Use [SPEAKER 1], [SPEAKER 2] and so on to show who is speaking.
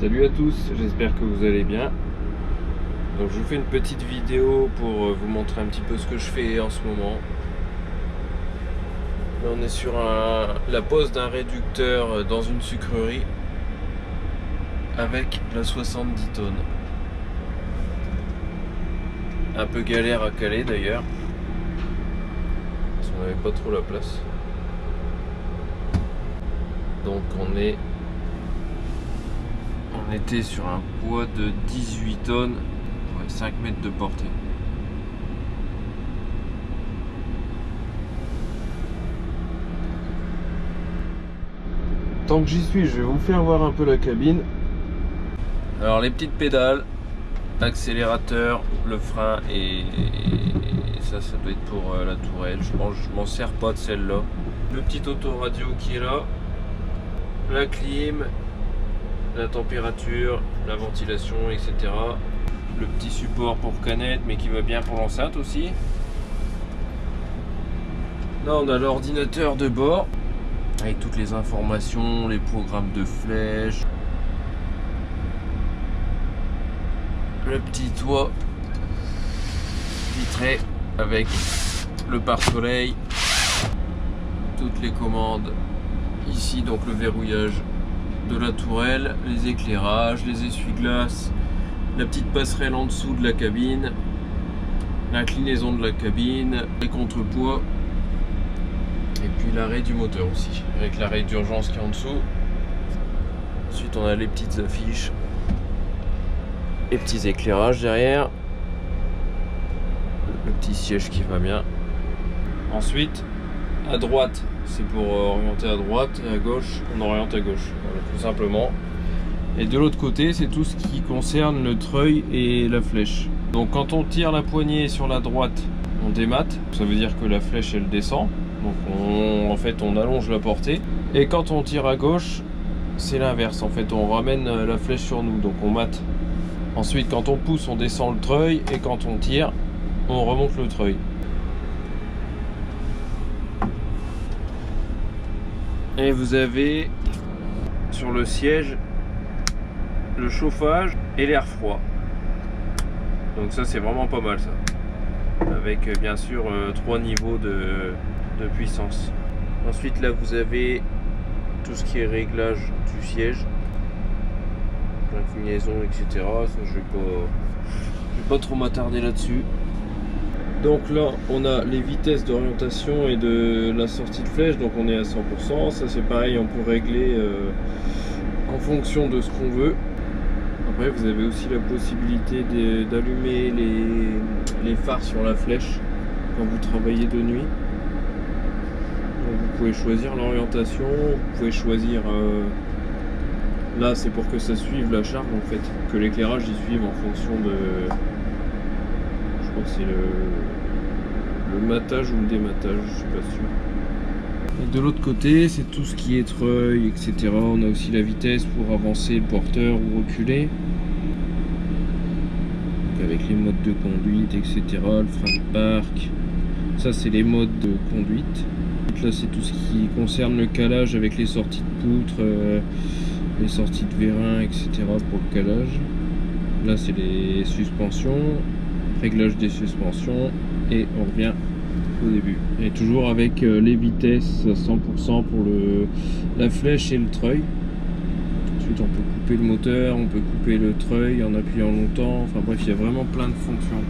[SPEAKER 1] Salut à tous, j'espère que vous allez bien. Donc je vous fais une petite vidéo pour vous montrer un petit peu ce que je fais en ce moment. Là on est sur la pose d'un réducteur dans une sucrerie avec la 70 tonnes. Un peu galère à caler d'ailleurs, parce qu'on n'avait pas trop la place. Donc on était sur un poids de 18 tonnes, 5 mètres de portée. Tant que j'y suis, je vais vous faire voir un peu la cabine. Alors les petites pédales, l'accélérateur, le frein et ça doit être pour la tourelle. Je m'en sers pas de celle-là. Le petit autoradio qui est là, la clim, la température, la ventilation, etc. Le petit support pour canette, mais qui va bien pour l'enceinte aussi. Là, on a l'ordinateur de bord avec toutes les informations, les programmes de flèches. Le petit toit vitré avec le pare-soleil, toutes les commandes ici, donc le verrouillage de la tourelle, les éclairages, les essuie-glaces, la petite passerelle en dessous de la cabine, l'inclinaison de la cabine, les contrepoids et puis l'arrêt du moteur aussi avec l'arrêt d'urgence qui est en dessous. Ensuite on a les petites affiches, les petits éclairages derrière, le petit siège qui va bien. Ensuite à droite c'est pour orienter à droite et à gauche on oriente à gauche, voilà, tout simplement. Et de l'autre côté c'est tout ce qui concerne le treuil et la flèche. Donc quand on tire la poignée sur la droite on démate, ça veut dire que la flèche elle descend, donc en fait on allonge la portée. Et quand on tire à gauche c'est l'inverse, en fait on ramène la flèche sur nous, donc on mate. Ensuite quand on pousse on descend le treuil et quand on tire on remonte le treuil. Et vous avez sur le siège le chauffage et l'air froid. Donc ça c'est vraiment pas mal ça. Avec bien sûr 3 niveaux de puissance. Ensuite là vous avez tout ce qui est réglage du siège, inclinaison, etc. Ça je vais pas trop m'attarder là-dessus. Donc là on a les vitesses d'orientation et de la sortie de flèche, donc on est à 100%, ça c'est pareil, on peut régler en fonction de ce qu'on veut. Après vous avez aussi la possibilité d'allumer les phares sur la flèche quand vous travaillez de nuit. Donc vous pouvez choisir l'orientation, vous pouvez choisir là c'est pour que ça suive la charge en fait, que l'éclairage y suive en fonction de, je crois que c'est le matage ou le dématage, je suis pas sûr. Et de l'autre côté c'est tout ce qui est treuil, etc. On a aussi la vitesse pour avancer le porteur ou reculer, donc avec les modes de conduite, etc. Le frein de parc, ça c'est les modes de conduite. Donc là c'est tout ce qui concerne le calage avec les sorties de poutre, les sorties de vérin, etc. pour le calage. Là c'est les suspensions, réglage des suspensions, et on revient au début. Et toujours avec les vitesses à 100% pour la flèche et le treuil. Ensuite on peut couper le moteur, on peut couper le treuil en appuyant longtemps, enfin bref il y a vraiment plein de fonctions.